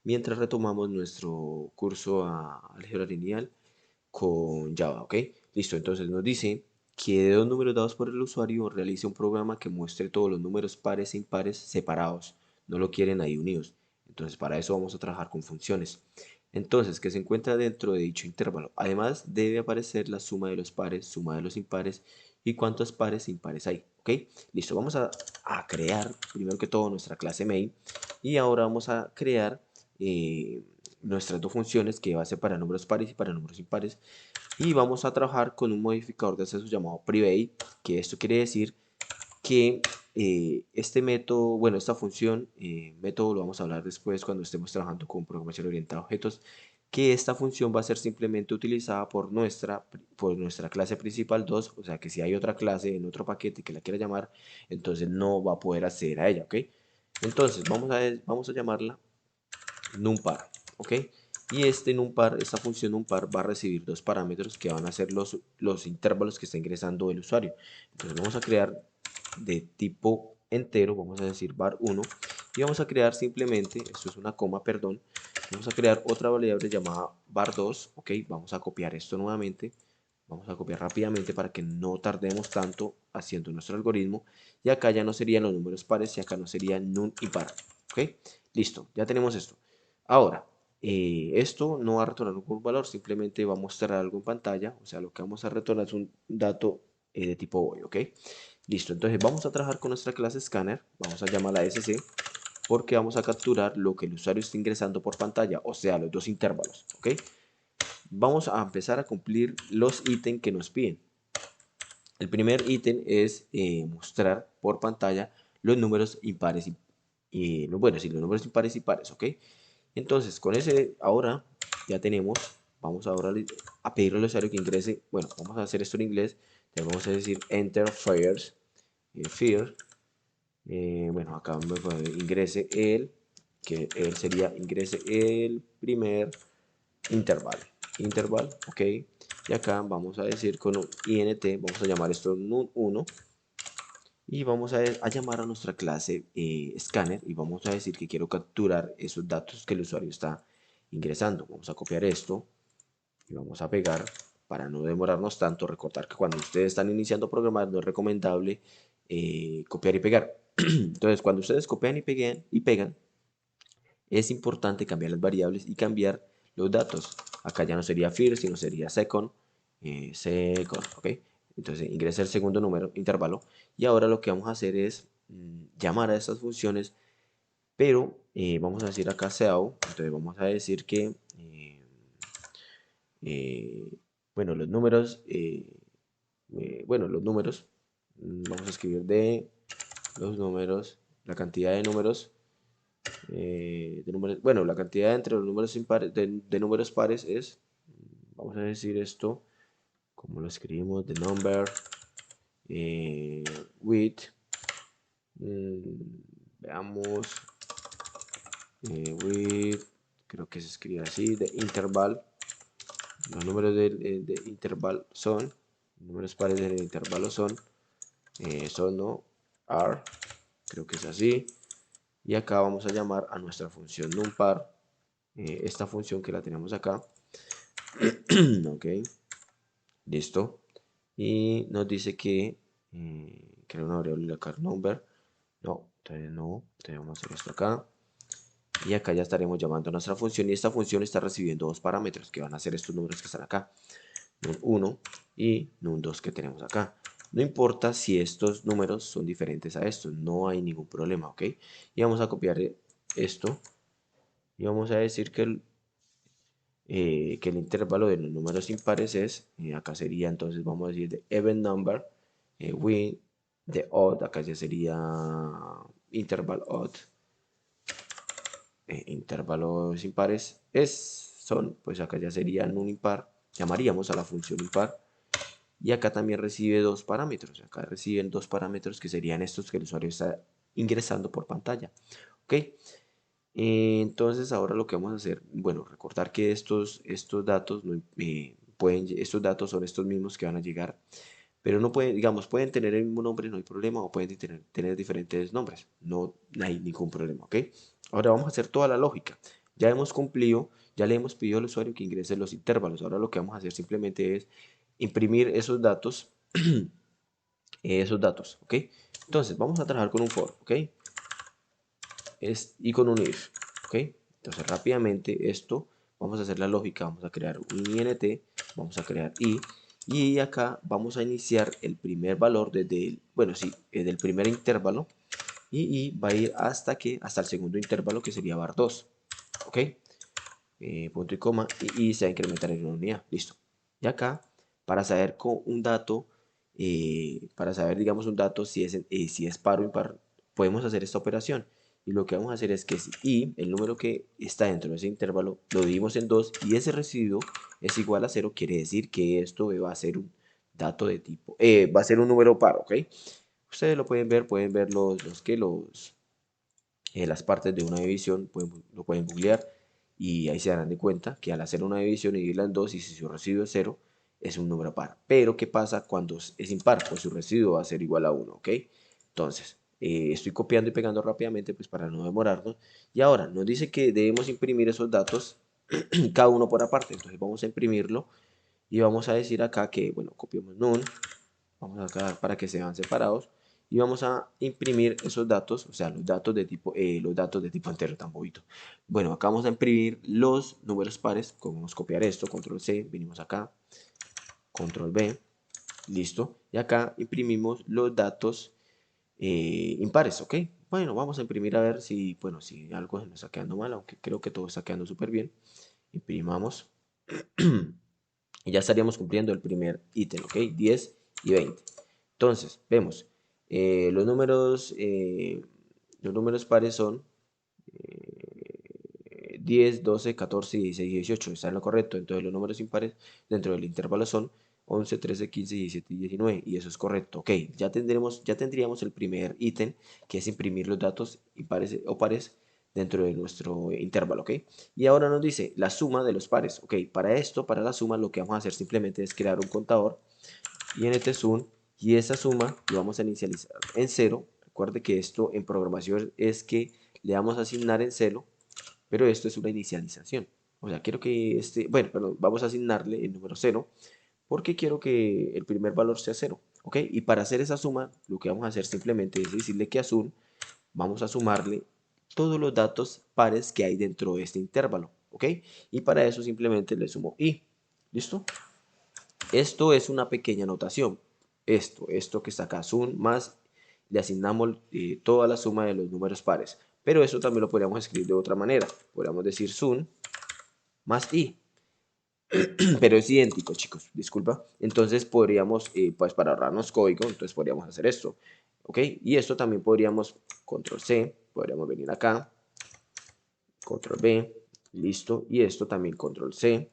mientras retomamos nuestro curso a álgebra lineal con Java, ¿ok? Listo, entonces nos dice que de dos números dados por el usuario realice un programa que muestre todos los números pares e impares separados, no lo quieren ahí unidos. Entonces para eso vamos a trabajar con funciones. Entonces, que se encuentra dentro de dicho intervalo. Además, debe aparecer la suma de los pares, suma de los impares y cuántos pares e impares hay, ¿ok? Listo, vamos a crear primero que todo nuestra clase main y ahora vamos a crear nuestras dos funciones que va a ser para números pares y para números impares y vamos a trabajar con un modificador de acceso llamado private, que esto quiere decir que este método, bueno, esta función, método lo vamos a hablar después cuando estemos trabajando con programación orientada a objetos, que esta función va a ser simplemente utilizada por nuestra clase principal 2, o sea que si hay otra clase en otro paquete que la quiera llamar, entonces no va a poder acceder a ella, ¿ok? Entonces vamos a llamarla numpar, ¿ok? Y este numpar, esta función numpar va a recibir dos parámetros que van a ser los intervalos que está ingresando el usuario. Entonces vamos a crear de tipo entero, vamos a decir var1, y vamos a crear simplemente, esto es una coma, perdón, vamos a crear otra variable llamada var2, ¿ok? Vamos a copiar esto nuevamente, vamos a copiar rápidamente para que no tardemos tanto haciendo nuestro algoritmo, y acá ya no serían los números pares y acá no serían nun y par, ¿ok? Listo, ya tenemos esto. Ahora, esto no va a retornar ningún valor, simplemente va a mostrar algo en pantalla, o sea, lo que vamos a retornar es un dato de tipo void, ¿ok? Listo, entonces vamos a trabajar con nuestra clase scanner, vamos a llamarla sc, porque vamos a capturar lo que el usuario está ingresando por pantalla, o sea, los dos intervalos, ¿ok? Vamos a empezar a cumplir los ítems que nos piden. El primer ítem es mostrar por pantalla los números impares bueno, sí, los números impares y pares, ¿ok? Entonces, con ese, ahora ya tenemos, vamos ahora a pedirle al usuario que ingrese, bueno, vamos a hacer esto en inglés, le vamos a decir enter fires, fear, bueno, acá me pone ingrese que él sería ingrese el primer interval, ok, y acá vamos a decir con un int, vamos a llamar esto num1, y vamos a llamar a nuestra clase scanner y vamos a decir que quiero capturar esos datos que el usuario está ingresando. Vamos a copiar esto y vamos a pegar para no demorarnos tanto. Recordar que cuando ustedes están iniciando a programar no es recomendable copiar y pegar. Entonces, cuando ustedes copian y pegan, es importante cambiar las variables y cambiar los datos. Acá ya no sería first, sino sería second, second, ¿ok? Entonces ingresa el segundo número, intervalo, y ahora lo que vamos a hacer es llamar a estas funciones, pero vamos a decir acá SEAO, entonces vamos a decir que, eh, bueno, los números, vamos a escribir de los números, la cantidad de números, bueno, la cantidad entre los números impares, de números pares es, vamos a decir esto, como lo escribimos, the number eh, with, veamos, with, creo que se escribe así, de interval, los números de interval son, números pares del intervalo son, no, are, creo que es así, y acá vamos a llamar a nuestra función numpar, esta función que la tenemos acá, ok, listo, y nos dice que crea una variable car number, no, entonces no, entonces vamos a hacer esto acá, y acá ya estaremos llamando a nuestra función, y esta función está recibiendo dos parámetros, que van a ser estos números que están acá, num1 y num2 que tenemos acá. No importa si estos números son diferentes a estos, no hay ningún problema, ok, y vamos a copiar esto, y vamos a decir que el intervalo de los números impares es, acá sería entonces, vamos a decir, de even number, with the odd, acá ya sería interval odd, intervalos impares son, pues acá ya serían un impar, llamaríamos a la función impar, y acá también recibe dos parámetros, acá reciben dos parámetros que serían estos que el usuario está ingresando por pantalla, ok. Entonces ahora lo que vamos a hacer, bueno, recordar que estos datos, estos datos son estos mismos que van a llegar, pero no pueden, digamos, pueden tener el mismo nombre, no hay problema, o pueden tener diferentes nombres, no hay ningún problema, ¿ok? Ahora vamos a hacer toda la lógica. Ya hemos cumplido, ya le hemos pedido al usuario que ingrese los intervalos. Ahora lo que vamos a hacer simplemente es imprimir esos datos, ¿ok? Entonces, vamos a trabajar con un for, ¿ok? Y con un if, ¿ok? Entonces, rápidamente esto, vamos a hacer la lógica, vamos a crear un int, vamos a crear y acá vamos a iniciar el primer valor desde el, bueno, sí, desde el primer intervalo y va a ir hasta el segundo intervalo que sería var 2, ¿ok? Punto y coma y se va a incrementar en una unidad, listo. Y acá, para saber con un dato, para saber, digamos, un dato si es par o impar, podemos hacer esta operación. Y lo que vamos a hacer es que si el número que está dentro de ese intervalo, lo dividimos en 2 y ese residuo es igual a 0, quiere decir que esto va a ser un dato de tipo, va a ser un número par, ¿ok? Ustedes lo pueden ver las partes de una división, lo pueden googlear y ahí se darán de cuenta que al hacer una división y dividirla en 2 y si su residuo es 0, es un número par. Pero, ¿qué pasa cuando es impar? Pues su residuo va a ser igual a 1, ¿ok? Entonces, estoy copiando y pegando rápidamente pues para no demorarnos. Y ahora nos dice que debemos imprimir esos datos cada uno por aparte. Entonces vamos a imprimirlo y vamos a decir acá que, bueno, copiamos none, vamos a acá para que se vean separados y vamos a imprimir esos datos, o sea, los datos de tipo entero, tan bobito. Bueno, acá vamos a imprimir los números pares, vamos a copiar esto, control C, venimos acá, control V, listo, y acá imprimimos los datos impares, ¿ok? Bueno, vamos a imprimir a ver si, bueno, si algo se nos está quedando mal, aunque creo que todo está quedando súper bien. Imprimamos y ya estaríamos cumpliendo el primer ítem, ¿ok? 10 y 20. Entonces, vemos, eh, los números, eh, los números pares son 10, 12, 14, 16, 18. Está en lo correcto. Entonces, los números impares dentro del intervalo son 11, 13, 15, 17 y 19. Y eso es correcto. Ok, ya tendríamos el primer ítem, que es imprimir los datos impares o pares dentro de nuestro intervalo, ¿ok? Y ahora nos dice la suma de los pares, ¿ok? Para esto, para la suma, lo que vamos a hacer simplemente es crear un contador y en este zoom y esa suma lo vamos a inicializar en 0. Recuerde que esto en programación es que le vamos a asignar en 0, pero esto es una inicialización. O sea, quiero que bueno, perdón, vamos a asignarle el número 0 porque quiero que el primer valor sea 0, ¿ok? Y para hacer esa suma, lo que vamos a hacer simplemente es decirle que a sum vamos a sumarle todos los datos pares que hay dentro de este intervalo, ¿ok? Y para eso simplemente le sumo i, ¿listo? Esto es una pequeña notación. Esto que está acá, sum más, le asignamos toda la suma de los números pares. Pero eso también lo podríamos escribir de otra manera. Podríamos decir sum más i. Pero es idéntico, chicos, disculpa. Entonces podríamos, pues para ahorrarnos código, entonces podríamos hacer esto. ¿Ok? Y esto también podríamos, control C, podríamos venir acá, control V, listo. Y esto también control C,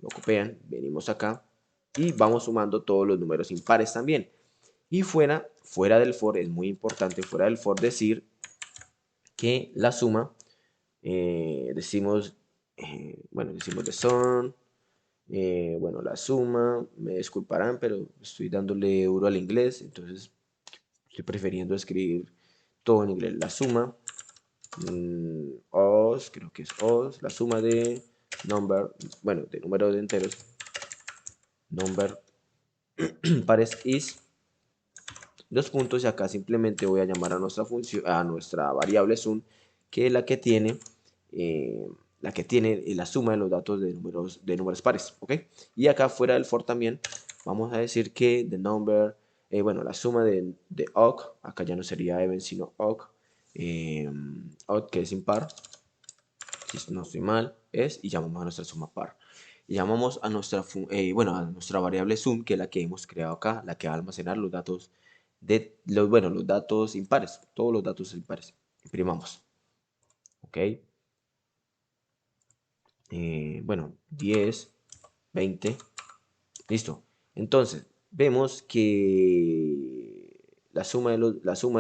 lo copian, venimos acá y vamos sumando todos los números impares también. Y fuera del for, es muy importante, fuera del for decir que la suma, decimos de son, bueno, la suma, me disculparán, pero estoy dándole duro al inglés, entonces estoy prefiriendo escribir todo en inglés. La suma, os, creo que es os, la suma de number, bueno, de números de enteros, number pares is dos puntos y acá simplemente voy a llamar a nuestra función, a nuestra variable sum, que es eh, la que tiene la suma de los datos de números pares, ¿ok? Y acá fuera del for también vamos a decir que the number, bueno, la suma de oc, acá ya no sería even sino oc, oc que es impar, si no estoy mal, y llamamos a nuestra suma par. Y llamamos a a nuestra variable sum, que es la que hemos creado acá, la que va a almacenar los datos los datos impares, todos los datos impares. Imprimamos. Ok. Bueno, 10, 20. Listo. Entonces, vemos que la suma de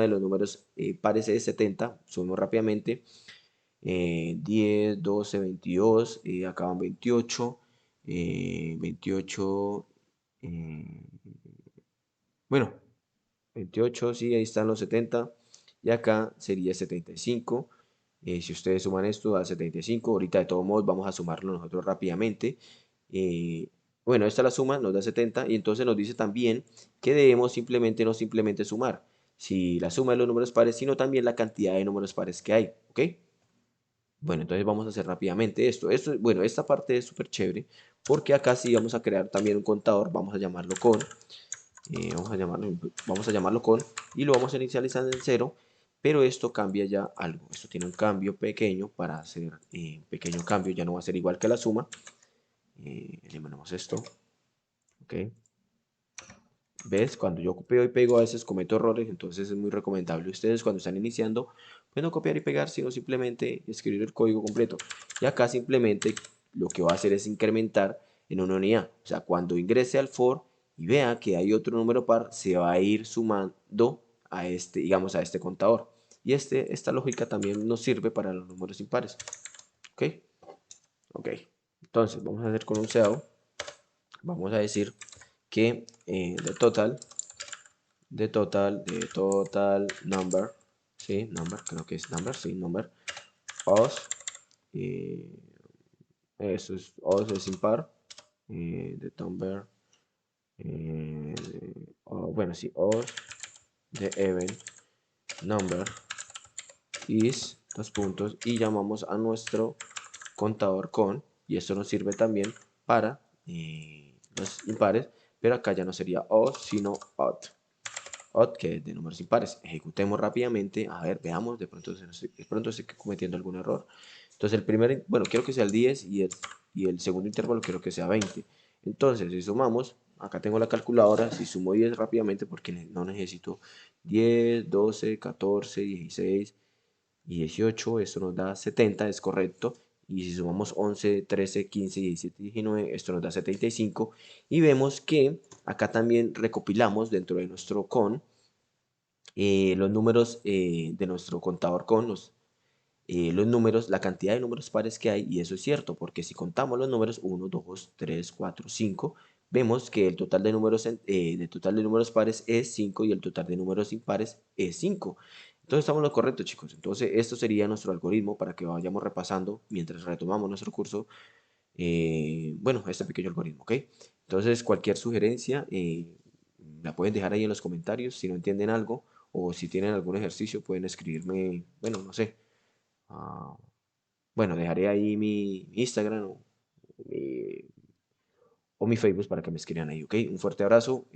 los números pares es 70. Subimos rápidamente. 10, 12, 22, acaban 28, 28, eh, bueno, 28, sí, ahí están los 70, y acá sería 75, Si ustedes suman esto da 75, ahorita de todos modos vamos a sumarlo nosotros rápidamente. Eh, bueno, esta la suma nos da 70 y entonces nos dice también que debemos simplemente no simplemente sumar, si la suma de los números pares, sino también la cantidad de números pares que hay, ¿ok? Bueno, entonces vamos a hacer rápidamente esto. Bueno, esta parte es súper chévere porque acá sí vamos a crear también un contador, vamos a llamarlo con, vamos a llamarlo con y lo vamos a inicializar en cero, pero esto cambia ya algo. Esto tiene un cambio pequeño para hacer un pequeño cambio, ya no va a ser igual que la suma. Eliminamos esto, ¿ok? ¿Ves? Cuando yo copio y pego a veces cometo errores, entonces es muy recomendable ustedes cuando están iniciando, pues no copiar y pegar, sino simplemente escribir el código completo. Y acá simplemente lo que va a hacer es incrementar en una unidad. O sea, cuando ingrese al for y vea que hay otro número par, se va a ir sumando a este, digamos, a este contador. Y esta lógica también nos sirve para los números impares. ¿Ok? Ok. Entonces, vamos a hacer con un SEO. Vamos a decir que de total number, ¿sí? Number, creo que es number, sí, number, os, eh, eso es, os es impar, de number, eh, bueno, sí, os, de event, number, is, dos puntos, y llamamos a nuestro contador con, y esto nos sirve también para los impares, pero acá ya no sería os, sino odd. Odd, que es de números impares. Ejecutemos rápidamente, a ver, veamos, de pronto estoy cometiendo algún error. Entonces el primer, bueno, quiero que sea el 10 y el segundo intervalo quiero que sea 20. Entonces, si sumamos, acá tengo la calculadora, si sumo 10 rápidamente, porque no necesito 10, 12, 14, 16 y 18, esto nos da 70, es correcto. Y si sumamos 11, 13, 15, 17, 19, esto nos da 75. Y vemos que acá también recopilamos dentro de nuestro con los números de nuestro contador con los números, la cantidad de números pares que hay, y eso es cierto, porque si contamos los números 1, 2, 3, 4, 5, vemos que el total de números pares es 5 y el total de números impares es 5. Entonces estamos en lo correcto, chicos. Entonces esto sería nuestro algoritmo para que vayamos repasando mientras retomamos nuestro curso. Bueno, este pequeño algoritmo, ¿ok? Entonces cualquier sugerencia la pueden dejar ahí en los comentarios si no entienden algo o si tienen algún ejercicio pueden escribirme, bueno, no sé. ah, bueno, dejaré ahí mi Instagram mi, o mi Facebook para que me escriban ahí, ¿ok? Un fuerte abrazo.